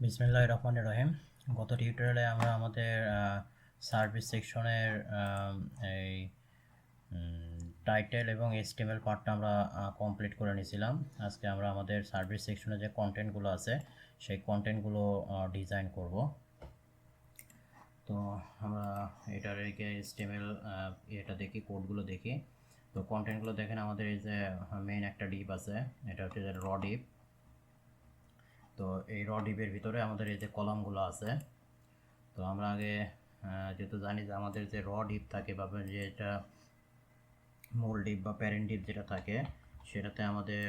বিসমিল্লাহির রহমানির রহিম। গত টিউটোরিয়ালে আমরা আমাদের সার্ভিস সেকশনের এই টাইটেল এবং এইচটিএমএল পার্টটা আমরা কমপ্লিট করে নিয়েছিলাম। আজকে আমরা আমাদের সার্ভিস সেকশনে যে কন্টেন্টগুলো আছে সেই কন্টেন্টগুলো ডিজাইন করব। তো আমরা এটার এইচটিএমএল এটা দেখি, কোডগুলো দেখি। তো কন্টেন্টগুলো দেখেন, আমাদের এই যে মেইন একটা ডিপ আছে, এটা হচ্ছে যে র ডিপ। তো এই র ডিপের ভিতরে আমাদের এই যে কলামগুলো আছে। তো আমরা আগে যেহেতু জানি যে আমাদের যে র ডিপ থাকে বা যেটা মূল ডিপ বা প্যারেন্ট ডিপ যেটা থাকে সেটাতে আমাদের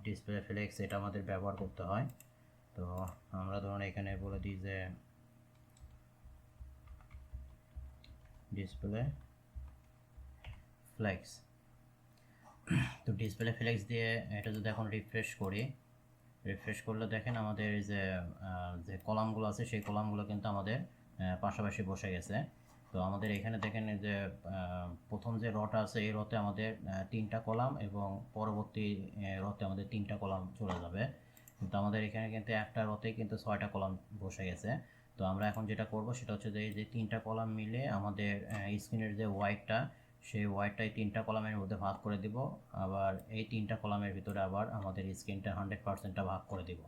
ডিসপ্লে ফ্লেক্স এটা আমাদের ব্যবহার করতে হয়। তো আমরা ধরুন এখানে বলে দিই যে ডিসপ্লে ফ্লেক্স। তো ডিসপ্লে ফ্লেক্স দিয়ে এটা যদি এখন রিফ্রেশ করি, রিফ্রেশ করলে দেখেন আমাদের এই যে যে কলামগুলো আছে সেই কলামগুলো কিন্তু আমাদের পাশাপাশি বসে গেছে। তো আমাদের এখানে দেখেন যে প্রথম যে রটা আছে এই রতে আমাদের 3টা কলাম এবং পরবর্তী রতে আমাদের 3টা কলাম চলে যাবে, কিন্তু আমাদের এখানে কিন্তু একটা রতেই কিন্তু 6টা কলাম বসে গেছে। তো আমরা এখন যেটা করব সেটা হচ্ছে যে এই যে 3টা কলাম মিলে আমাদের স্ক্রিনের যে হোয়াইটটা, সেই হোয়াইটটাই 3টা কলামের মধ্যে ভাগ করে দিব, আবার এই 3টা কলামের ভিতরে আবার আমাদের স্ক্রিনটা 100%টা ভাগ করে দিব।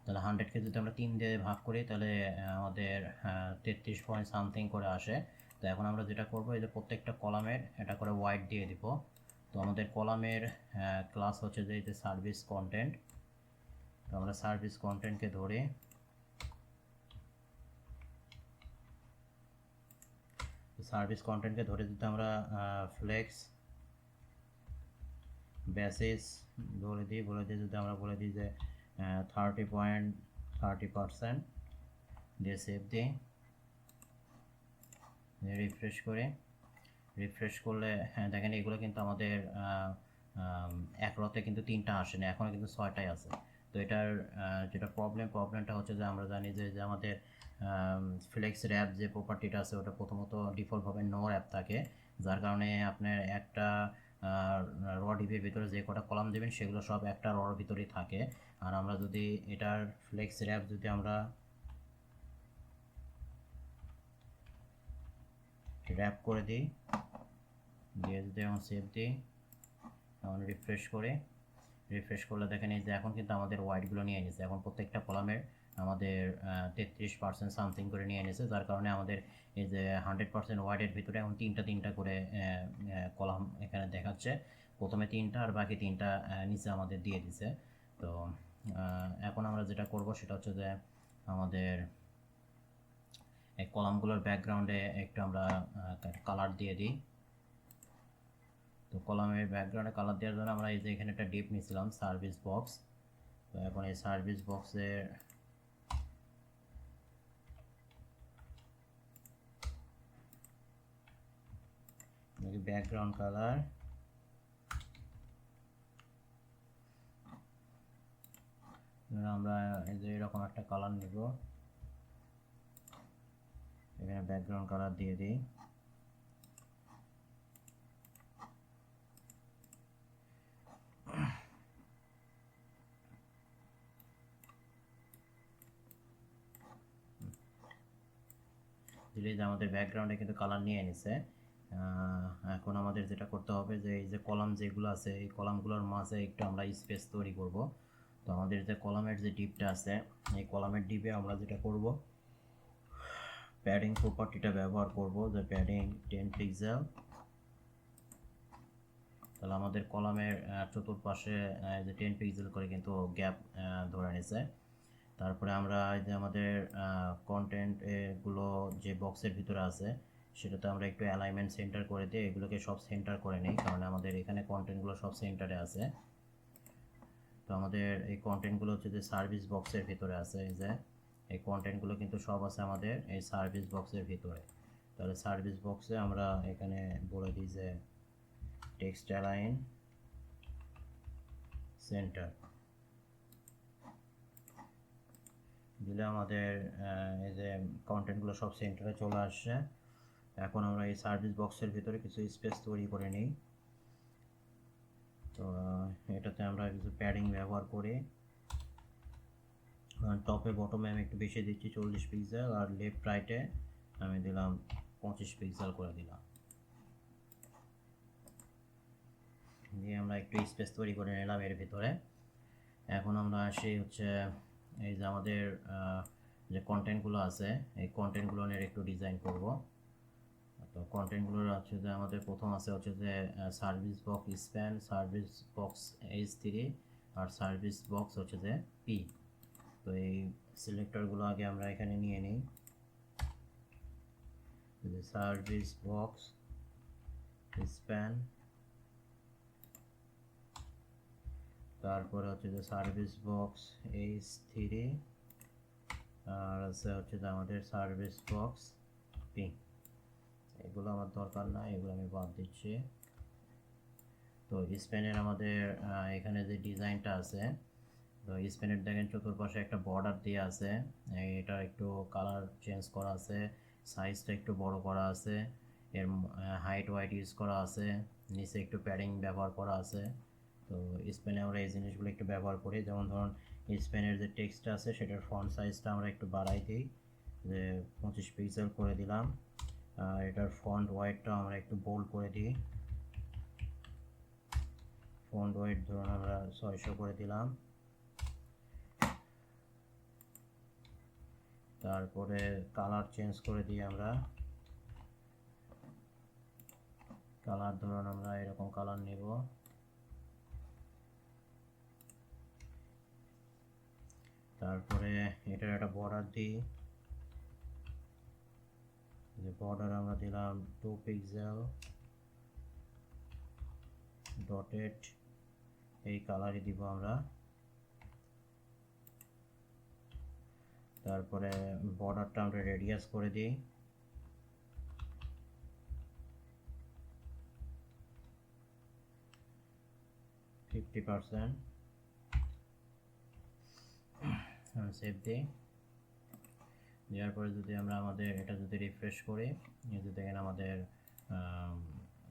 তাহলে 100কে যদি আমরা 3 দিয়ে ভাগ করি তাহলে আমাদের 33 পয়েন্ট সামথিং করে আসে। তো এখন আমরা যেটা করব, এই যে প্রত্যেকটা কলামের এটা করে হোয়াইট দিয়ে দিব। তো আমাদের কলামের ক্লাস হচ্ছে যে এই যে সার্ভিস কন্টেন্ট। তো আমরা সার্ভিস কন্টেন্টকে ধরে যদি আমরা ফ্লেক্স বেসিস বলে দিই যদি আমরা বলে দিই যে 30% দিয়ে সেভ দিই, রিফ্রেশ করে রিফ্রেশ করলে দেখেন এগুলো কিন্তু আমাদের এক রতে কিন্তু 3টা আসে না, এখনও কিন্তু 6টাই আছে। তো এটার যেটা প্রবলেমটা হচ্ছে যে আমরা জানি যে আমাদের ফ্লেক্স র্যাপ যে প্রপার্টিটা আছে ওটা প্রথমত ডিফল্টভাবে নো র্যাপ থাকে, যার কারণে আপনার একটা র ডিপের ভিতরে যে কটা কলাম দেবেন সেগুলো সব একটা রর ভিতরেই থাকে। আর আমরা যদি এটার ফ্লেক্স র্যাপ যদি আমরা র্যাপ করে দিই, দিয়ে যদি এখন সেভ দিই, এখন রিফ্রেশ করলে দেখেন এই যে এখন কিন্তু আমাদের হোয়াইটগুলো নিয়ে নিয়েছে। এখন প্রত্যেকটা কলামের আমাদের 33% সামথিং করে নিয়ে নিয়েছে, যার কারণে আমাদের এই যে 100% হোয়াইটের ভিতরে এখন তিনটা করে কলাম এখানে দেখাচ্ছে। প্রথমে 3টা আর বাকি 3টা নিচে আমাদের দিয়ে দিছে। তো এখন আমরা যেটা করব সেটা হচ্ছে যে আমাদের এই কলামগুলোর ব্যাকগ্রাউন্ডে একটু আমরা কালার দিয়ে দিই। তো কলামের ব্যাকগ্রাউন্ডে কালার দেওয়ার জন্য আমরা এই যে এখানে একটা ডিপ নিয়েছিলাম সার্ভিস বক্স। তো এখন এই সার্ভিস বক্সের ব্যাকগ্রাউন্ড কালার আমরা এই যে এরকম একটা কালার নিব, এখানে ব্যাকগ্রাউন্ড কালার দিয়ে দিই। দিলে যে আমাদের ব্যাকগ্রাউন্ডে কিন্তু কালার নিয়ে এনেছে। এখন আমাদের যেটা করতে হবে যে এই যে কলাম যেগুলো আছে এই কলামগুলোর মাঝে একটু আমরা স্পেস তৈরি করব। তো আমাদের যে কলামের যে ডিপটা আছে এই কলামের ডিপে আমরা যেটা করব, প্যাডিং প্রপার্টিটা ব্যবহার করব, যে প্যাডিং 10 পিক্সেল। তাহলে আমাদের কলামের চতুর্পাশে যে 10 পিক্সেল করে কিন্তু গ্যাপ ধরে নিয়েছে। তারপরে আমরা এই যে আমাদের কন্টেন্ট এগুলো যে বক্সের ভিতরে আছে সেটাতে আমরা একটু অ্যালাইনমেন্ট সেন্টার করে দিই, এগুলোকে সব সেন্টার করে নিই, কারণ আমাদের এখানে কন্টেন্টগুলো সব সেন্টারে আছে। তো আমাদের এই কন্টেন্টগুলো হচ্ছে যে সার্ভিস বক্সের ভিতরে আছে, এই যে এই কন্টেন্টগুলো কিন্তু সব আছে আমাদের এই সার্ভিস বক্সের ভিতরে। তাহলে সার্ভিস বক্সে আমরা এখানে বলে দিই যে টেক্সট অ্যালাইন সেন্টার দিলে আমাদের এই যে কন্টেন্টগুলো সব সেন্টারে চলে আসছে। এখন আমরা এই সার্ভিস বক্সের ভিতরে কিছু স্পেস তৈরি করে নিই। তো এটাতে আমরা কিছু প্যাডিং ব্যবহার করি, টপে বটমে আমি একটু বেশি দিচ্ছি 40 পিক্সেল, আর লেফট রাইটে আমি দিলাম 25 পিক্সেল করে দিলাম। দিয়ে আমরা একটু স্পেস তৈরি করে নিলাম এর ভিতরে। এখন আমরা আসি হচ্ছে এই যে আমাদের যে কন্টেন্টগুলো আছে, এই কন্টেন্টগুলো নিয়ে একটু ডিজাইন করব। তো কন্টেন্টগুলো হচ্ছে যে আমাদের প্রথম আছে হচ্ছে যে service box span, service box H3, আর সার্ভিস বক্স হচ্ছে যে P। তো এই সিলেক্টরগুলো আগে আমরা এখানে নিয়ে নিই। সার্ভিস বক্স স্প্যান, তারপরে হচ্ছে যে সার্ভিস বক্স H3, আর আছে হচ্ছে যে আমাদের সার্ভিস বক্স P। এগুলো আমার দরকার না, এগুলো আমি বাদ দিচ্ছি। তো স্প্যানের আমাদের এখানে যে ডিজাইনটা আছে, তো স্প্যানের দেখেন চতুর্পাশে একটা বর্ডার দিয়ে আছে, এটা একটু কালার চেঞ্জ করা আছে, সাইজটা একটু বড় করা আছে, এর হাইট ওয়াইট ইউজ করা আছে, নিচে একটু প্যাডিং ব্যবহার করা আছে। তো স্প্যানে আমরা এই জিনিসগুলো একটু ব্যবহার করি। যেমন ধরুন স্প্যানের যে টেক্সটটা আছে সেটার ফন্ট সাইজটা আমরা একটু বাড়াই দিই, যে 25 পিক্সেল করে দিলাম। আর এটার ফন্ট ওয়াইটটা আমরা একটু বোল্ড করে দিই, ফন্ট ওয়াইট ধরুন আমরা 600 করে দিলাম। তারপরে কালার চেঞ্জ করে দিই আমরা, কালার ধরুন আমরা এরকম কালার নেব। তারপরে এটার একটা বর্ডার দিই, যে বর্ডার আমরা দিলাম 2 পিক্সেল ডটেড, এই কালারই দিব আমরা। তারপরে বর্ডারটা আমরা রেডিয়াস করে দিই, সেভ দিই। দেওয়ার পরে যদি আমরা আমাদের এটা যদি রিফ্রেশ করি, এই যে দেখেন আমাদের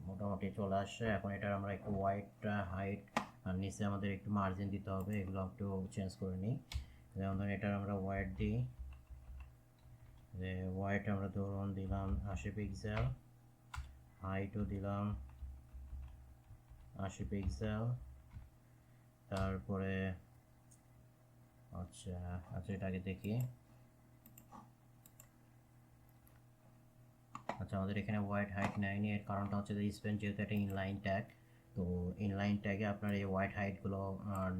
মোটামুটি চলে আসছে। এখন এটার আমরা একটু হোয়াইট হাইট আর নিচে আমাদের একটু মার্জিন দিতে হবে, এগুলো একটু চেঞ্জ করে নিই। যেমন ধরুন এটার আমরা হোয়াইট দিই, যে হোয়াইট আমরা ধরুন দিলাম 80 পিক্সেল, হাইটও দিলাম 80 পিক্সেল। তারপরে আচ্ছা এটাকে দেখি। আচ্ছা আমাদের এখানে হোয়াইট হাইট নেয়নি, এর কারণটা হচ্ছে যে স্পেন যেহেতু একটা ইনলাইন ট্যাগ, তো ইনলাইন ট্যাগে আপনার এই হোয়াইট হাইটগুলো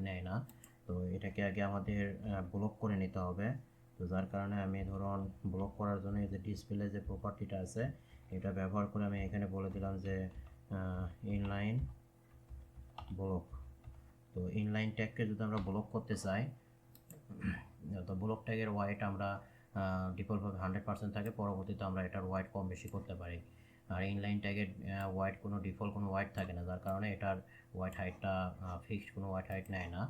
নেয় না। তো এটাকে আগে আমাদের ব্লক করে নিতে হবে। তো যার কারণে আমি ধরুন ব্লক করার জন্য এই যে ডিসপ্লে যে প্রপার্টিটা আছে এটা ব্যবহার করে আমি এখানে বলে দিলাম যে ইনলাইন ব্লক। তো ইনলাইন ট্যাগকে যদি আমরা ব্লক করতে চাই, তো ব্লক ট্যাগের হোয়াইট আমরা ডিফল্টভাবে 100% থাকে, পরবর্তীতে আমরা এটার হোয়াইট কম বেশি করতে পারি। আর ইনলাইন ট্যাগের হোয়াইট কোনো ডিফল্ট কোনো হোয়াইট থাকে না, যার কারণে এটার হোয়াইট হাইটটা ফিক্সড কোনো হোয়াইট হাইট নেয় না।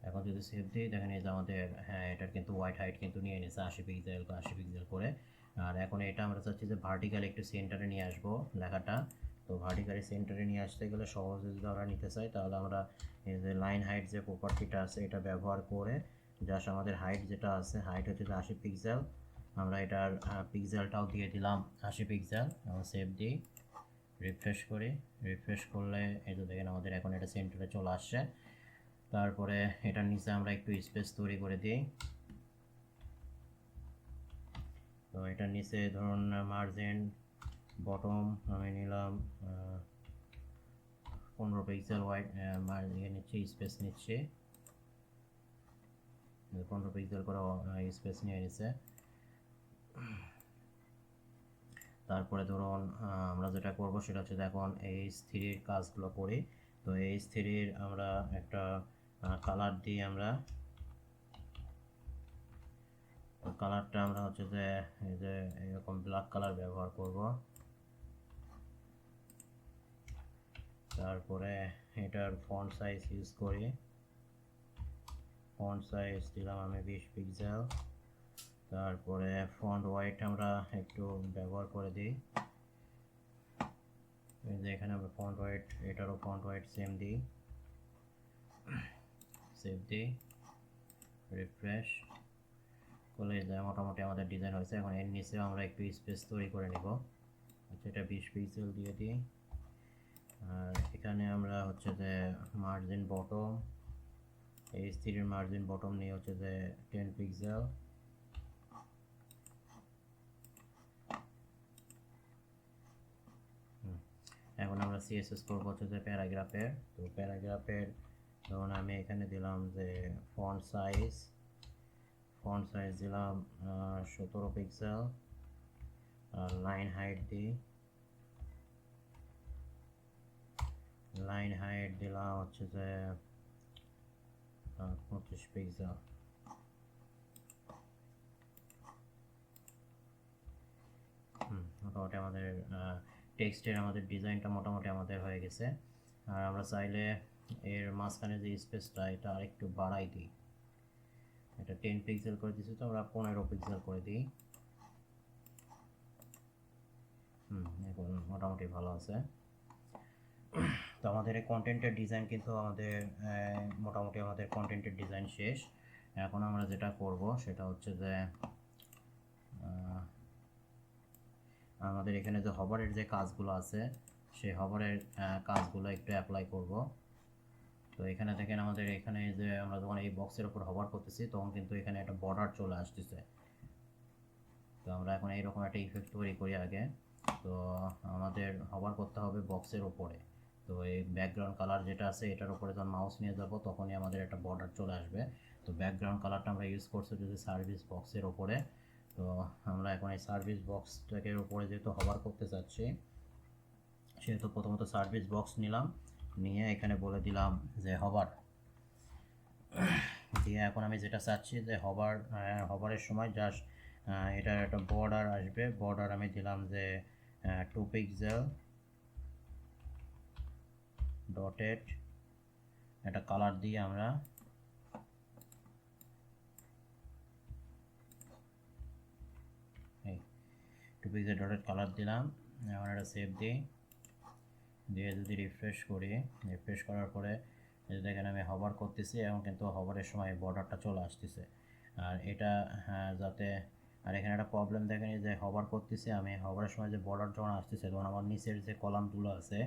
এখন যদি সেভ দিই দেখেন এই যে আমাদের এটার কিন্তু হোয়াইট হাইট কিন্তু নিয়ে নিয়েছে 80 পিক্সেল করে। আর এখন এটা আমরা চাচ্ছি যে ভার্টিক্যালি একটু সেন্টারে নিয়ে আসবো লেখাটা। তো ভার্টিক্যালি সেন্টারে নিয়ে আসতে গেলে সহজে যদি আমরা নিতে চাই তাহলে আমরা এই যে লাইন হাইট যে প্রপার্টিটা আছে এটা ব্যবহার করে জাস্ট আমাদের হাইট যেটা আছে, হাইট হচ্ছে 80 পিক্সেল, আমরা এটার পিক্সেলটাও দিয়ে দিলাম 80 পিক্সেল। আমরা সেভ দিই, রিফ্রেশ করি, রিফ্রেশ করলে এই যে দেখেন আমাদের এখন এটা সেন্টারে চলে আসছে। তারপরে এটার নিচে আমরা একটু স্পেস তৈরি করে দিই। তো এটার নিচে ধরুন মার্জিন বটম আমি নিলাম 15 পিক্সেল হোয়াইট মার্জিন নিচ্ছি, স্পেস নিচ্ছি 15 পিক্সেল করে স্পেস নিয়ে নিচ্ছে। তারপরে ধরুন আমরা যেটা করব সেটা হচ্ছে এখন H3-র কাজগুলো করি। তো H3-র আমরা একটা কালার দিই, আমরা কালারটা আমরা হচ্ছে যে এই যে এরকম ব্ল্যাক কালার ব্যবহার করব। তারপরে এটার ফন্ট সাইজ ইউজ করি, ফন্ট সাইজ দিলাম আমি 20 পিক্সেল। তারপরে ফন্ট হোয়াইট আমরা একটু ব্যবহার করে দিই, এই যে এখানে আমরা ফন্ট হোয়াইট, এটারও ফন্ট হোয়াইট সেম দিই, সেভ দিই, রিফ্রেশ করলে মোটামুটি আমাদের ডিজাইন হয়েছে। এখন এর নিচেও আমরা একটু স্পেস তৈরি করে নেব। আচ্ছা, এটা 20 পিক্সেল দিয়ে দিই। আর এখানে আমরা হচ্ছে যে মার্জিন বটম, এই স্থিরের মার্জিন বটম নিয়ে হচ্ছে যে 10 পিক্সেল। এখন আমরা সিএসএস করবো হচ্ছে যে প্যারাগ্রাফের। তো প্যারাগ্রাফের ধরুন আমি এখানে দিলাম যে ফন্ট সাইজ দিলাম 17 পিক্সেল। আর লাইন হাইট দিলাম হচ্ছে যে 25 পিক্সেল। মোটামুটি আমাদের টেক্সটের আমাদের ডিজাইনটা মোটামুটি আমাদের হয়ে গেছে। আর আমরা চাইলে এর মাঝখানে যে স্পেসটা এটা আরেকটু বাড়াই দিই। এটা 10 পিক্সেল করে দিচ্ছি, তো আমরা 15 পিক্সেল করে দিই। এখন মোটামুটি ভালো আছে। তো আমাদের এই কন্টেন্টের ডিজাইন কিন্তু আমাদের মোটামুটি আমাদের কন্টেন্টের ডিজাইন শেষ। এখন আমরা যেটা করব সেটা হচ্ছে যে আমাদের এখানে যে হভারের যে কাজগুলো আছে সেই হভারের কাজগুলো একটু অ্যাপ্লাই করব। তো এখানে দেখেন আমাদের এখানে যে আমরা যখন এই বক্সের উপর হভার করতেছি তখন কিন্তু এখানে একটা বর্ডার চলে আসতেছে। তো আমরা এখন এইরকম একটা ইফেক্ট তৈরি করি আগে। তো আমাদের হভার করতে হবে বক্সের উপরে। তো এই ব্যাকগ্রাউন্ড কালার যেটা আছে এটার উপরে যখন মাউস নিয়ে যাব তখনই আমাদের একটা বর্ডার চলে আসবে। তো ব্যাকগ্রাউন্ড কালারটা আমরা ইউজ করছি যদি সার্ভিস বক্সের উপরে। তো আমরা এখন এই সার্ভিস বক্সটাকে উপরে যেহেতু হভার করতে চাচ্ছি সেহেতু প্রথমত সার্ভিস বক্স নিলাম, নিয়ে এখানে বলে দিলাম যে হভার দিয়ে এখন আমি যেটা চাচ্ছি যে হভারের সময় জাস্ট এটার একটা বর্ডার আসবে। বর্ডার আমি দিলাম যে 2 পিক্সেল ডটেড একটা কালার দিয়ে আমরা এই 2 পিক্সেল ডটেড কালার দিলাম। এখন এটা সেভ দিই, দিয়ে যদি রিফ্রেশ করার পরে দেখেন আমি হভার করতেছি এবং কিন্তু হভারের সময় বর্ডারটা চলে আসতেছে। আর এটা যাতে আর এখানে একটা প্রবলেম দেখেন যে হভার করতেছি আমি, হভারের সময় যে বর্ডার যখন আসতেছে তখন আমার নিচের যে কলামগুলো আছে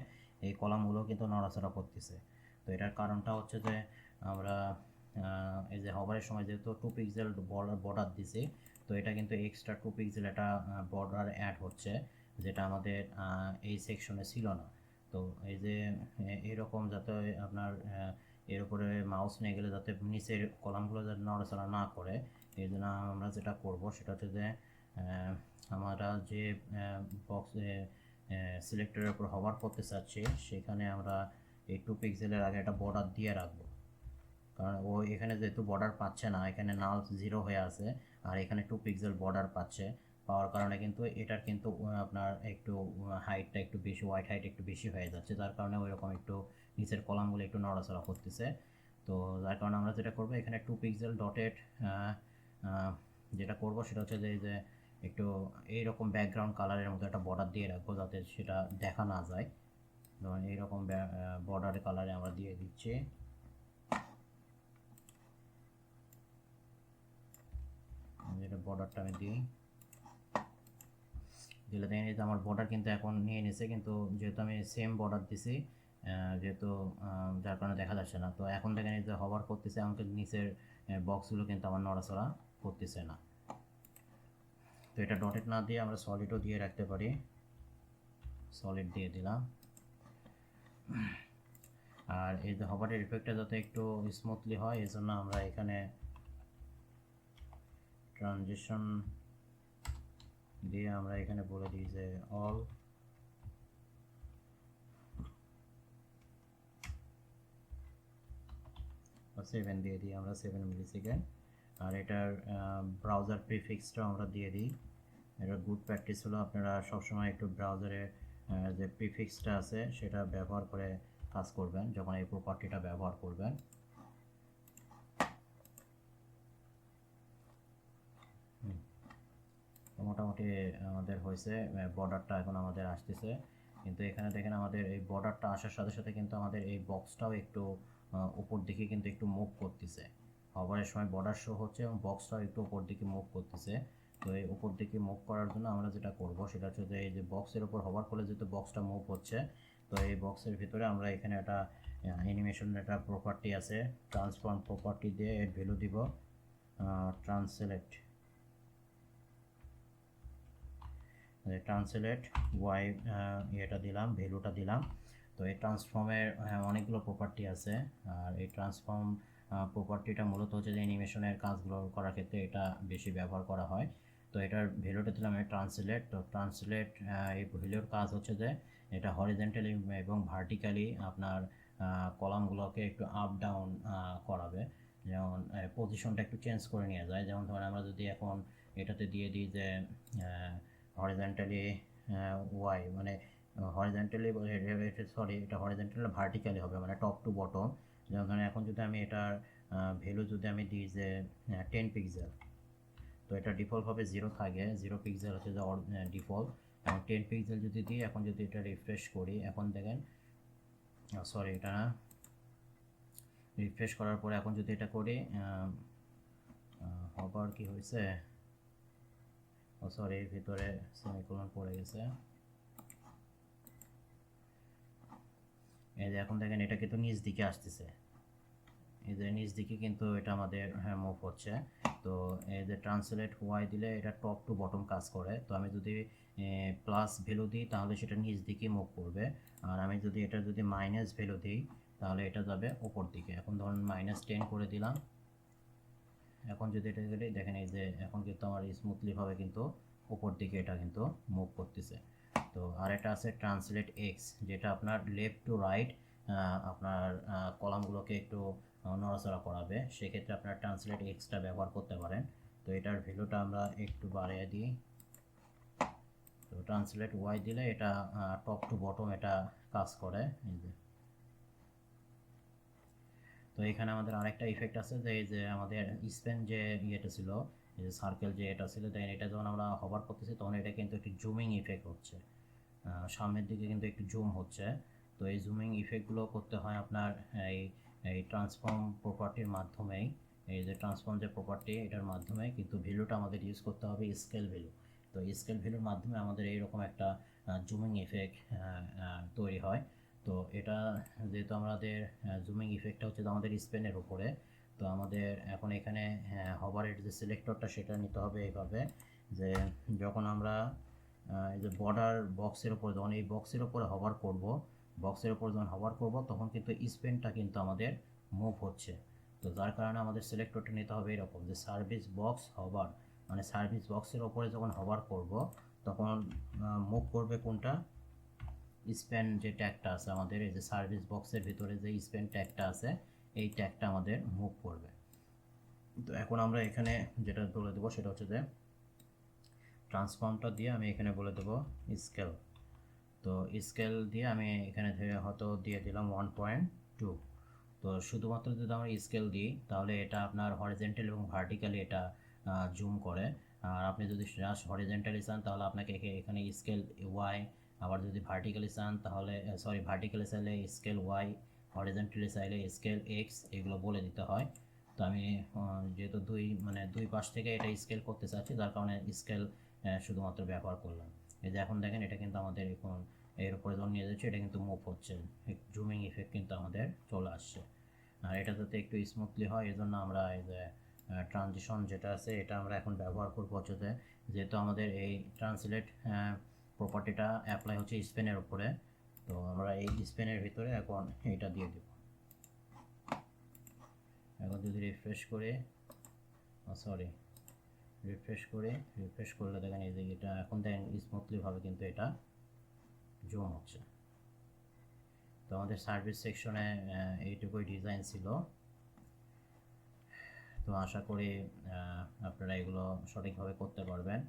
এই কলামগুলো কিন্তু নড়াচড়া করতেছে। তো এটার কারণটা হচ্ছে যে আমরা এই যে হভারের সময় যেহেতু 2 পিক্সেল বর্ডার দিছি, তো এটা কিন্তু এক্সট্রা 2 পিক্সেল একটা বর্ডার অ্যাড হচ্ছে, যেটা আমাদের এই সেকশনে ছিল না। তো এই যে এরকম যাতে আপনার এর উপরে মাউস নিয়ে গেলে যাতে নিচের কলামগুলো যাতে নড়াচড়া না করে, এই জন্য আমরা যেটা করব সেটা হচ্ছে যে আমরা যে বক্সে সিলেক্টরের উপর হভার করতে চাচ্ছি সেখানে আমরা এই 2 পিক্সেলের আগে একটা বর্ডার দিয়ে রাখবো। কারণ ও এখানে যেহেতু বর্ডার পাচ্ছে না, এখানে নাল 0 হয়ে আছে আর এখানে 2 পিক্সেল বর্ডার পাওয়ার কারণে কিন্তু এটার কিন্তু আপনার একটু হাইটটা একটু বেশি, হোয়াইট হাইট একটু বেশি হয়ে যাচ্ছে, যার কারণে ওইরকম একটু নিচের কলামগুলো একটু নড়াচড়া করতেছে। তো যার কারণে আমরা যেটা করবো এখানে 2 পিক্সেল ডটেড যেটা করবো সেটা হচ্ছে যে একটু এইরকম ব্যাকগ্রাউন্ড কালারের মতো একটা বর্ডার দিয়ে রাখবো যাতে সেটা দেখা না যায়। ধরুন এইরকম বর্ডারের কালারে আমরা দিয়ে দিচ্ছি। যেটা বর্ডারটা আমি দিই, দিলে দেখেন এই যে আমার বর্ডার কিন্তু এখন নিয়ে নিছে, কিন্তু যেহেতু আমি সেম বর্ডার দিছি যেহেতু যার কারণে দেখা যাচ্ছে না। তো এখন দেখেন এই যে হভার করতেছে আমাকে নিচের বক্সগুলো কিন্তু আমার নড়াচড়া করতেছে না। তো এটা ডটেড না দিয়ে আমরা সলিডও দিয়ে রাখতে পারি, সলিড দিয়ে দিলাম। আর এই যে হভারের ইফেক্টটা যাতে একটু স্মুথলি হয় এই জন্য আমরা এখানে ট্রানজিশন দিয়ে আমরা এখানে বলে দিই যে অল, 7 দিয়ে দিই আমরা, 7 মিলিসেকেন্ড। আর এটার ব্রাউজার প্রিফিক্সটা আমরা দিয়ে দিই। এটা গুড প্র্যাকটিস হলো আপনারা সবসময় একটু ব্রাউজারে যে প্রিফিক্সটা আছে সেটা ব্যবহার করে কাজ করবেন যখন এই প্রপার্টিটা ব্যবহার করবেন। মোটামুটি আমাদের হয়েছে, বর্ডারটা এখন আমাদের আসতেছে, কিন্তু এখানে দেখেন আমাদের এই বর্ডারটা আসার সাথে সাথে কিন্তু আমাদের এই বক্সটাও একটু উপর দিকে কিন্তু একটু মুভ করতেছে। হভারের সময় বর্ডার শো হচ্ছে এবং বক্সটাও একটু উপর দিকে মুভ করতেছে। তো এই উপর দিকে মুভ করার জন্য আমরা যেটা করব সেটা হচ্ছে যে এই যে বক্সের উপর হভার করলে যেহেতু বক্সটা মুভ হচ্ছে, তো এই বক্সের ভিতরে আমরা এখানে একটা অ্যানিমেশন একটা প্রপার্টি আছে, ট্রান্সফর্ম প্রপার্টি দিয়ে এর ভ্যালু দিব ট্রান্সলেট ওয়াই, এটা দিলাম, ভ্যালুটা দিলাম। তো এই ট্রান্সফর্মের অনেকগুলো প্রপার্টি আছে, আর এই ট্রান্সফর্ম প্রপার্টিটা মূলত হচ্ছে যে অ্যানিমেশনের কাজগুলো করার ক্ষেত্রে এটা বেশি ব্যবহার করা হয়। তো এটার ভ্যালুটা দিলাম ট্রান্সলেট। তো ট্রান্সলেট এই ভ্যালুর কাজ হচ্ছে যে এটা হরিজন্টালি এবং ভার্টিক্যালি আপনার কলামগুলোকে একটু আপ ডাউন করাবে, যেমন পজিশনটা একটু চেঞ্জ করে নিয়ে যায়। যেমন ধরেন আমরা যদি এখন এটাতে দিয়ে দিই যে হরিজন্টালি ওয়াই, মানে হরিজন্টালি সরি এটা হরিজন্টালি ভার্টিক্যালি হবে, মানে টপ টু বটম। যেমন ধরেন এখন যদি আমি এটার ভ্যালু যদি আমি দিই যে 10 পিক্সেল, তো এটা ডিফল্টভাবে 0 থাকে, 0 পিক্সেল হচ্ছে যে ডিফল্ট। এবং 10 পিক্সেল যদি দিই, এখন যদি এটা রিফ্রেশ করি, এখন দেখেন সরি এটা না, রিফ্রেশ করার পরে এখন যদি এটা করি আবার কি হয়েছে, ও সরি এর ভিতরে সেমিকোলন পড়ে গেছে। এই যে এখন দেখেন এটা কিন্তু নিচ দিকে আসতেছে, এই যে নিচ দিকে কিন্তু এটা আমাদের মুভ হচ্ছে। তো এই যে ট্রান্সলেট ওয়াই দিলে এটা টপ টু বটম কাজ করে। তো আমি যদি প্লাস ভ্যালু দিই তাহলে সেটা নিচ দিকে মুভ করবে, আর আমি যদি এটা যদি মাইনাস ভ্যালু দিই তাহলে এটা যাবে উপর দিকে। এখন ধরুন -10 করে দিলাম, এখন যদি এটা দিই দেখেন এই যে এখন কিন্তু আমার স্মুথলিভাবে কিন্তু উপর দিকে এটা কিন্তু মুভ করতেছে। তো আর এটা আছে ট্রান্সলেট এক্স, যেটা আপনার লেফট টু রাইট আপনার কলামগুলোকে একটু নড়াচড়া করাবে, সেক্ষেত্রে আপনার ট্রান্সলেট এক্সটা ব্যবহার করতে পারেন। তো এটার ভ্যালুটা আমরা একটু বাড়িয়ে দিই। তো ট্রান্সলেট ওয়াই দিলে এটা টপ টু বটম এটা কাজ করে। তো এখানে আমাদের আরেকটা ইফেক্ট আছে যে এই যে আমাদের স্পেন যে ইয়েটা ছিল, এই যে সার্কেল যে এটা ছিল, দেন এটা যখন আমরা হভার করতেছি তখন এটা কিন্তু একটি জুমিং ইফেক্ট হচ্ছে, সামনের দিকে কিন্তু একটু জুম হচ্ছে। তো এই জুমিং ইফেক্টগুলো করতে হয় আপনার এই এই ট্রান্সফর্ম প্রপার্টির মাধ্যমেই। এই যে ট্রান্সফর্ম যে প্রপার্টি এটার মাধ্যমে কিন্তু ভ্যালুটা আমাদের ইউজ করতে হবে স্কেল ভ্যালু। তো স্কেল ভ্যালুর মাধ্যমে আমাদের এইরকম একটা জুমিং ইফেক্ট তৈরি হয়। তো এটা যেহেতু আমাদের জুমিং ইফেক্টটা হচ্ছে আমাদের স্পেনের উপরে, তো আমাদের এখন এখানে হভারের যে সিলেক্টরটা সেটা নিতে হবে এইভাবে যে যখন আমরা এই যে বর্ডার বক্সের উপরে যখন এই বক্সের উপরে হভার করব, বক্সের উপর যখন হভার করব তখন কিন্তু স্পেনটা কিন্তু আমাদের মুভ হচ্ছে। তো যার কারণে আমাদের সিলেক্টরটা নিতে হবে এরকম যে সার্ভিস বক্স হভার, মানে সার্ভিস বক্সের উপরে যখন হভার করব তখন মুভ করবে কোনটা, স্প্যান যে ট্যাগটা আছে আমাদের এই যে সার্ভিস বক্সের ভিতরে যে স্প্যান ট্যাগটা আছে এই ট্যাগটা আমাদের মুভ করবে। তো এখন আমরা এখানে যেটা বলে দেবো সেটা হচ্ছে যে ট্রান্সফর্মটা দিয়ে আমি এখানে বলে দেবো স্কেল। তো স্কেল দিয়ে আমি এখানে হয়তো দিয়ে দিলাম 1.2। তো শুধুমাত্র যদি আমরা স্কেল দিই তাহলে এটা আপনার হরিজন্টাল এবং ভার্টিক্যালি এটা জুম করে। আর আপনি যদি জাস্ট হরিজন্টালি চান তাহলে আপনাকে এখানে স্কেল ওয়াই, আবার যদি ভার্টিক্যালি চান তাহলে সরি ভার্টিক্যালি চাইলে স্কেল ওয়াই, হরিজন্টালি চাইলে স্কেল এক্স, এগুলো বলে দিতে হয়। তো আমি যেহেতু দুই পাশ থেকে এটা স্কেল করতে চাচ্ছি যার কারণে স্কেল শুধুমাত্র ব্যবহার করলাম। এই যে এখন দেখেন এটা কিন্তু আমাদের এখন এর উপরে যখন নিয়ে যাচ্ছে এটা কিন্তু মুভ হচ্ছে, জুমিং ইফেক্ট কিন্তু আমাদের চলে আসছে। আর এটা যাতে একটু স্মুথলি হয় এজন্য আমরা এই যে ট্রানজিশন যেটা আছে এটা আমরা এখন ব্যবহার করবো হচ্ছে যেহেতু আমাদের এই ট্রান্সলেট প্রপার্টিটা অ্যাপ্লাই হচ্ছে স্পেনের উপরে, তো আমরা এই স্পেনের ভিতরে এখন এটা দিয়ে দেব। এখন যদি রিফ্রেশ করে সরি রিফ্রেশ করলে দেখেন এই যে এটা এখন দেখেন স্মুথলিভাবে কিন্তু এটা জুম হচ্ছে। তো আমাদের সার্ভিস সেকশনে এইটুকুই ডিজাইন ছিল। তো আশা করি আপনারা এগুলো সঠিকভাবে করতে পারবেন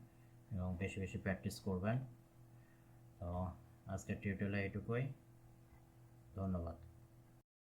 এবং বেশি বেশি প্র্যাকটিস করবেন। তো আজকের টিউটোরিয়ালে এইটুকুই, ধন্যবাদ।